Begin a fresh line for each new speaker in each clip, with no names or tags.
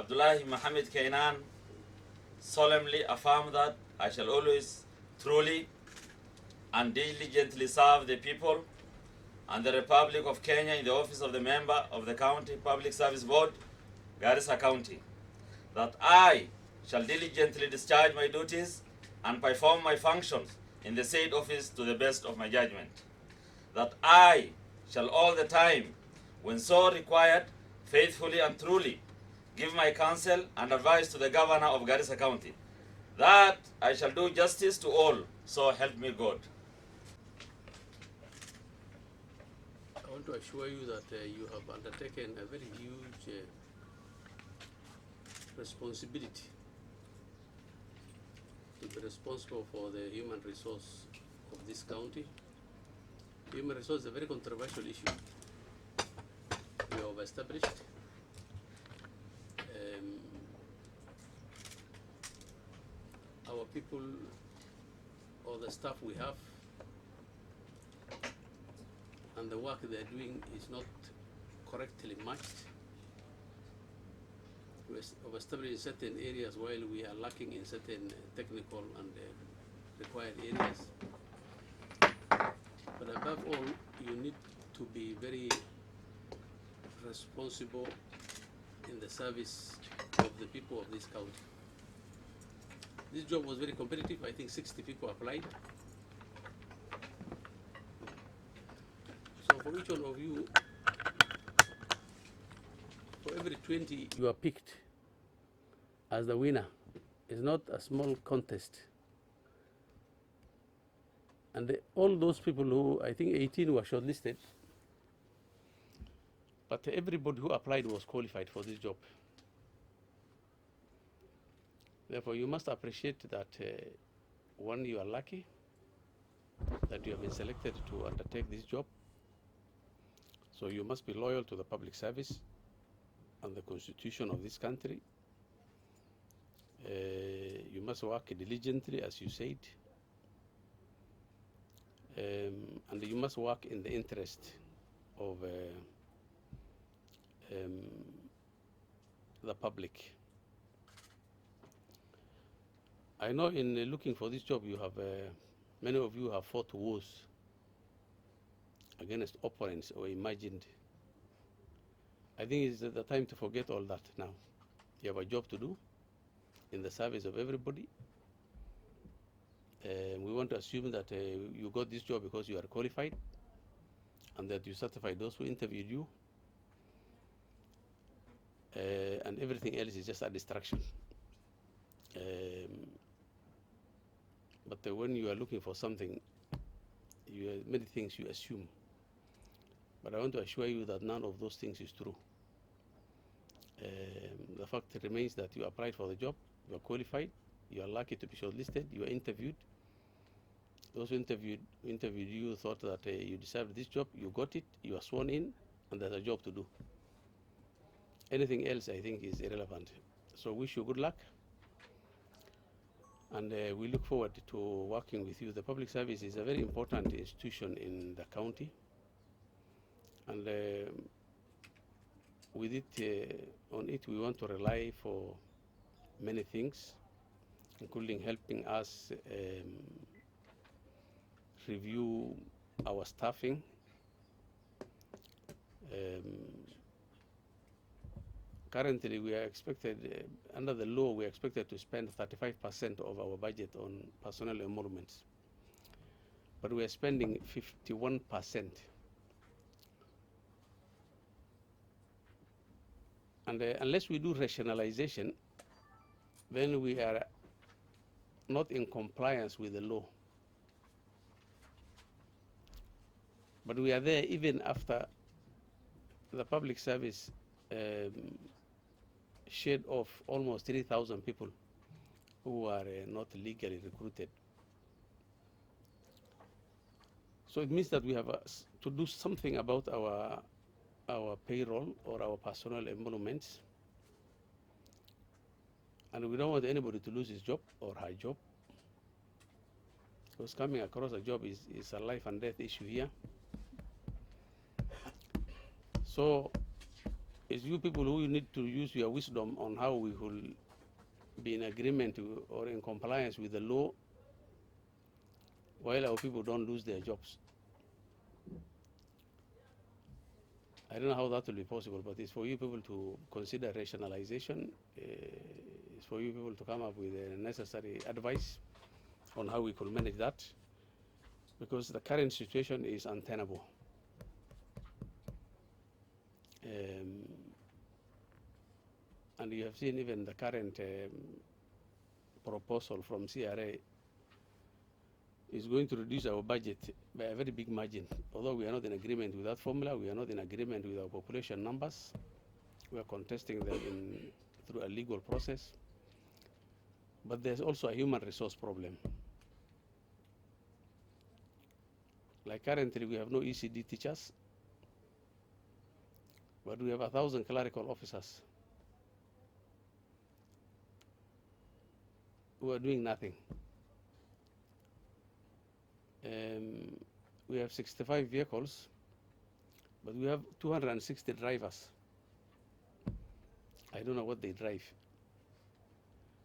Abdullahi Mohammed Kainan, solemnly affirm that I shall always truly and diligently serve the people and the Republic of Kenya in the office of the member of the County Public Service Board, Garissa County, that I shall diligently discharge my duties and perform my functions in the said office to the best of my judgment, that I shall all the time, when so required, faithfully and truly give my counsel and advice to the Governor of Garissa County, that I shall do justice to all, so help me God.
I want to assure you that you have undertaken a very huge responsibility to be responsible for the human resource of this county. Human resource is a very controversial issue. We have established our people or the staff we have and the work they are doing is not correctly matched. We have established certain areas while we are lacking in certain technical and required areas. But above all, you need to be very responsible in the service of the people of this county. This job was very competitive. I think 60 people applied. So for each one of you, for every 20 you are picked as the winner. It's not a small contest. And all those people who, I think 18 were shortlisted, but everybody who applied was qualified for this job. Therefore, you must appreciate that, one, you are lucky that you have been selected to undertake this job. So you must be loyal to the public service and the constitution of this country. You must work diligently, as you said. And you must work in the interest of the public. I know in looking for this job, you have many of you have fought wars against opponents or imagined. I think it's the time to forget all that now. You have a job to do in the service of everybody. We want to assume that you got this job because you are qualified and that you satisfy those who interviewed you. And everything else is just a distraction. But when you are looking for something, many things you assume. But I want to assure you that none of those things is true. The fact remains that you applied for the job, you are qualified, you are lucky to be shortlisted, you are interviewed. Those who interviewed you thought that you deserved this job, you got it, you are sworn in, and there's a job to do. Anything else, I think, is irrelevant. So wish you good luck. And we look forward to working with you. The public service is a very important institution in the county. And with it, on it, we want to rely for many things, including helping us review our staffing. Currently, we are expected, under the law, we are expected to spend 35% of our budget on personnel emoluments. But we are spending 51%. And unless we do rationalization, then we are not in compliance with the law. But we are there even after the public service shed off almost 3,000 people who are not legally recruited. So it means that we have to do something about our payroll or our personnel emoluments. And we don't want anybody to lose his job or her job, because coming across a job is a life and death issue here. So It's you people who need to use your wisdom on how we will be in agreement or in compliance with the law while our people don't lose their jobs. I don't know how that will be possible, but it's for you people to consider rationalization. It's for you people to come up with the necessary advice on how we could manage that, because the current situation is untenable. And you have seen even the current proposal from CRA is going to reduce our budget by a very big margin. Although we are not in agreement with that formula, we are not in agreement with our population numbers. We are contesting them through a legal process. But there's also a human resource problem. Like currently, we have no ECD teachers, but we have 1,000 clerical officers who are doing nothing. We have 65 vehicles, but we have 260 drivers. I don't know what they drive.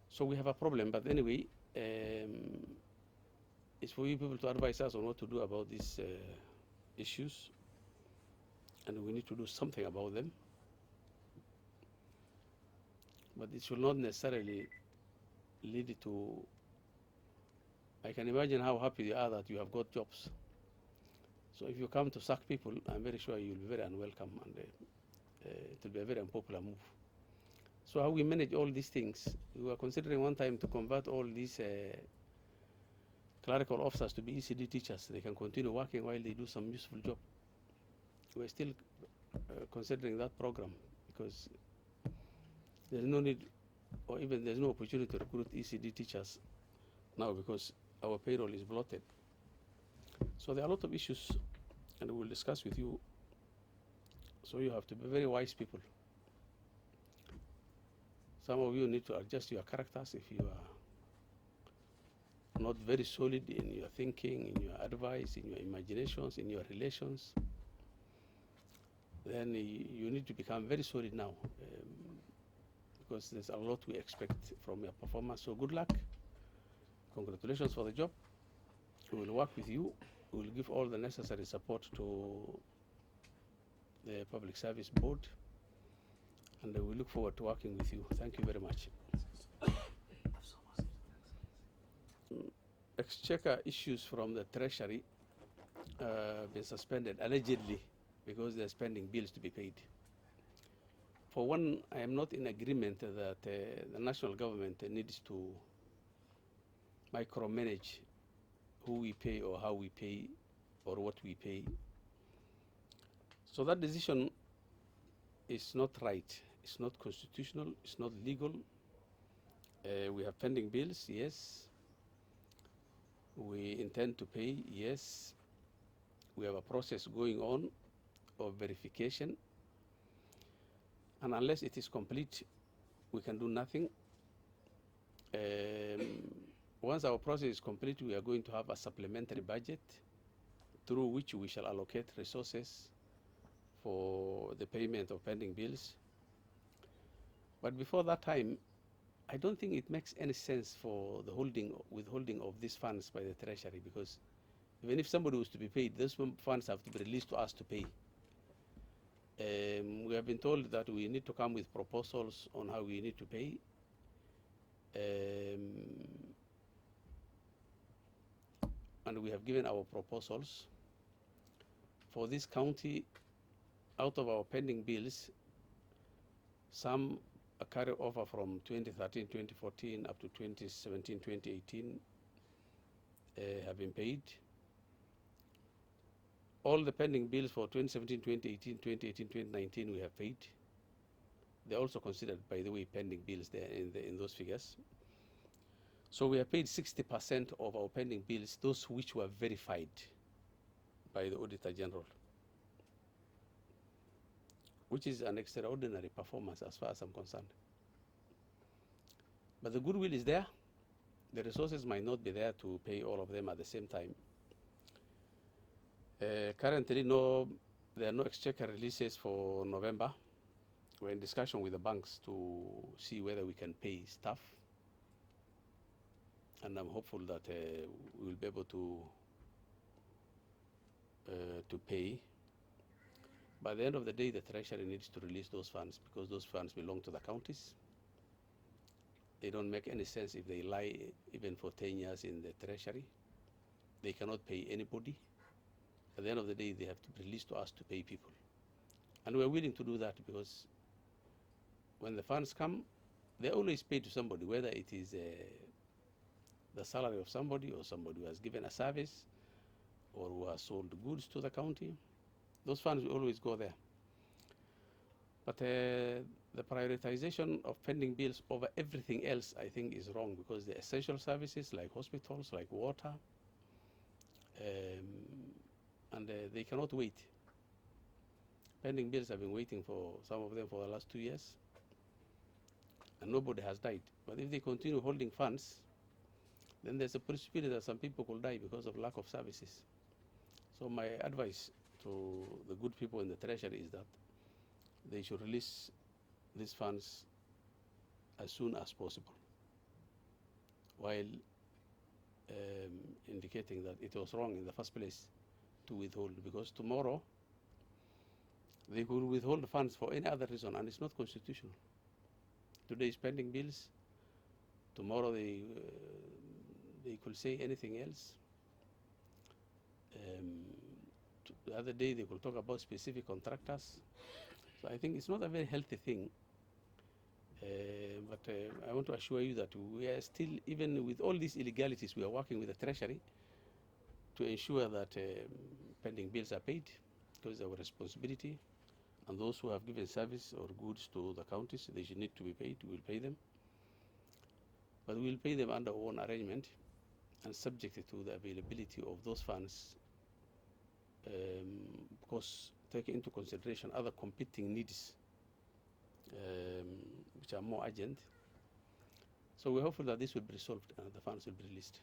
So we have a problem, but anyway, it's for you people to advise us on what to do about these issues, and we need to do something about them. But it should not necessarily lead to, I can imagine how happy you are that you have got jobs. So if you come to sack people, I'm very sure you'll be very unwelcome, and it will be a very unpopular move. So how we manage all these things, we were considering one time to convert all these clerical officers to be ECD teachers. They can continue working while they do some useful job. We're still considering that program, because there's no need, or even there's no opportunity to recruit ECD teachers now because our payroll is bloated. So there are a lot of issues, and we'll discuss with you. So you have to be very wise people. Some of you need to adjust your characters if you are not very solid in your thinking, in your advice, in your imaginations, in your relations. Then you need to become very solid now, because there's a lot we expect from your performance. So good luck. Congratulations for the job. We will work with you. We will give all the necessary support to the Public Service Board, and we look forward to working with you. Thank you very much. Exchequer issues from the Treasury been suspended allegedly because they're spending bills to be paid. For one, I am not in agreement that the national government needs to micromanage who we pay or how we pay or what we pay. So that decision is not right. It's not constitutional. It's not legal. We have pending bills, yes. We intend to pay, yes. We have a process going on of verification. And unless it is complete, we can do nothing. Once our process is complete, we are going to have a supplementary budget through which we shall allocate resources for the payment of pending bills. But before that time, I don't think it makes any sense for the withholding of these funds by the Treasury, because even if somebody was to be paid, those funds have to be released to us to pay. We have been told that we need to come with proposals on how we need to pay. And we have given our proposals. For this county, out of our pending bills, some carry over from 2013, 2014 up to 2017, 2018 have been paid. All the pending bills for 2017, 2018, 2018, 2019 we have paid. They're also considered, by the way, pending bills there in those figures. So we have paid 60% of our pending bills, those which were verified by the Auditor General, which is an extraordinary performance as far as I'm concerned. But the goodwill is there. The resources might not be there to pay all of them at the same time. Currently, there are no exchequer releases for November. we're in discussion with the banks to see whether we can pay staff, and I'm hopeful that we will be able to pay. By the end of the day, the Treasury needs to release those funds because those funds belong to the counties. They don't make any sense if they lie even for 10 years in the Treasury. They cannot pay anybody. At the end of the day, they have to be released to us to pay people. And we're willing to do that because when the funds come, they always pay to somebody, whether it is the salary of somebody or somebody who has given a service or who has sold goods to the county. Those funds will always go there. But the prioritization of pending bills over everything else, I think, is wrong because the essential services like hospitals, like water, and they cannot wait. Pending bills have been waiting for some of them for the last 2 years, and nobody has died. But if they continue holding funds, then there's a possibility that some people will die because of lack of services. So my advice to the good people in the Treasury is that they should release these funds as soon as possible, while indicating that it was wrong in the first place to withhold, because tomorrow they could withhold the funds for any other reason, and it's not constitutional. Today is pending bills. Tomorrow they could say anything else. The other day they could talk about specific contractors. So I think it's not a very healthy thing. But I want to assure you that we are still, even with all these illegalities, we are working with the Treasury to ensure that pending bills are paid, because it's our responsibility. And those who have given service or goods to the counties, they should need to be paid. We will pay them. But we will pay them under our own arrangement and subject to the availability of those funds, because taking into consideration other competing needs which are more urgent. So we're hopeful that this will be resolved and the funds will be released.